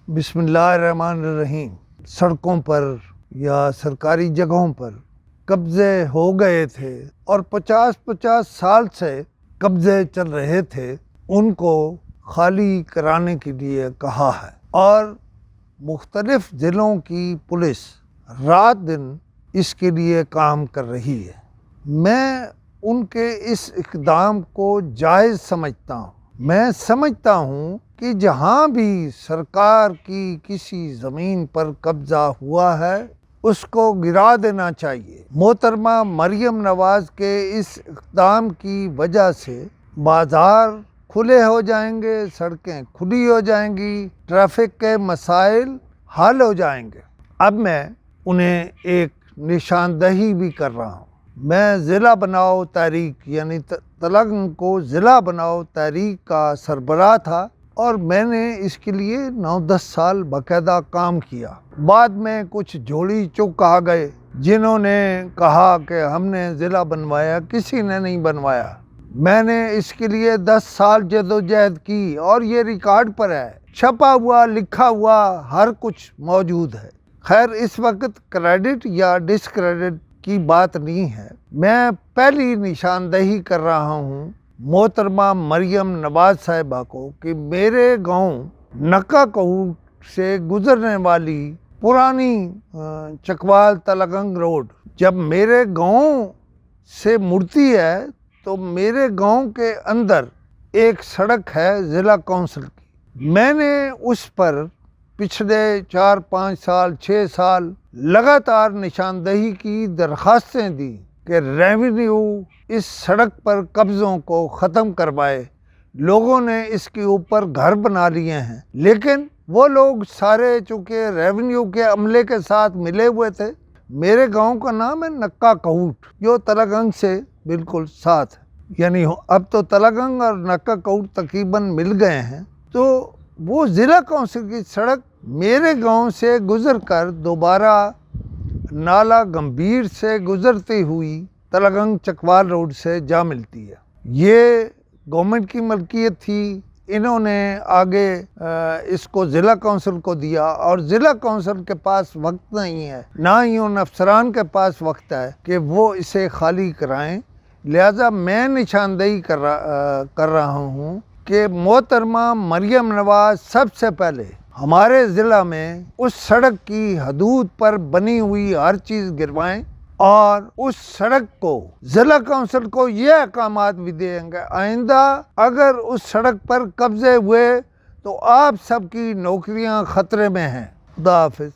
बिस्मिल्लाहिर्रहमानिर्रहीम। सड़कों पर या सरकारी जगहों पर कब्जे हो गए थे और 50-50 साल से कब्जे चल रहे थे, उनको खाली कराने के लिए कहा है और मुख्तलिफ ज़िलों की पुलिस रात दिन इसके लिए काम कर रही है। मैं उनके इस इक़दाम को जायज़ समझता हूँ। मैं समझता हूँ कि जहाँ भी सरकार की किसी ज़मीन पर कब्ज़ा हुआ है उसको गिरा देना चाहिए। मोहतरमा मरियम नवाज़ के इस इक़दाम की वजह से बाज़ार खुले हो जाएंगे, सड़कें खुली हो जाएंगी, ट्रैफिक के मसाइल हल हो जाएंगे। अब मैं उन्हें एक निशानदही भी कर रहा हूँ। मैं ज़िला बनाओ तहरीक यानी तलंग को ज़िला बनाओ तहरीक का सरबराह था और मैंने इसके लिए 9-10 साल बाकायदा काम किया। बाद में कुछ झोली चुक आ गए जिन्होंने कहा कि हमने ज़िला बनवाया, किसी ने नहीं बनवाया। मैंने इसके लिए 10 साल जदोजहद की और ये रिकॉर्ड पर है, छपा हुआ लिखा हुआ हर कुछ मौजूद है। खैर, इस वक्त क्रेडिट या डिसक्रेडिट की बात नहीं है। मैं पहली निशानदही कर रहा हूँ मोहतरमा मरियम नवाज़ साहिबा को कि मेरे गांव नक्का कहूट से गुजरने वाली पुरानी चकवाल तलगंग रोड जब मेरे गांव से मुड़ती है तो मेरे गांव के अंदर एक सड़क है ज़िला कौंसिल की। मैंने उस पर पिछले 4-5 साल 6 साल लगातार निशानदही की दरख्वास्तें दी कि रेवेन्यू इस सड़क पर कब्ज़ों को ख़त्म करवाए। लोगों ने इसके ऊपर घर बना लिए हैं, लेकिन वो लोग सारे चूँकि रेवेन्यू के अमले के साथ मिले हुए थे। मेरे गांव का नाम है नक्का कहूट, जो तलगंग से बिल्कुल साथ है। यानी अब तो तलगंग और नक्का कहूट तकरीबन मिल गए हैं। तो वो ज़िला कौंसिल की सड़क मेरे गांव से गुज़र कर दोबारा नाला गंभीर से गुज़रती हुई तलगंग चकवाल रोड से जा मिलती है। ये गवर्नमेंट की मलकियत थी, इन्होंने आगे इसको ज़िला कौंसिल को दिया और ज़िला कौंसिल के पास वक्त नहीं है, ना ही उन अफसरान के पास वक्त है कि वो इसे खाली कराएं। लिहाजा मैं निशानदही कर रहा हूँ कि मोहतरमा मरियम नवाज़ सबसे पहले हमारे ज़िला में उस सड़क की हदूद पर बनी हुई हर चीज़ गिरवाएं और उस सड़क को ज़िला कौंसिल को ये अहकामात भी देंगे, आइंदा अगर उस सड़क पर कब्जे हुए तो आप सबकी नौकरियां ख़तरे में हैं। खुदा हाफिज़।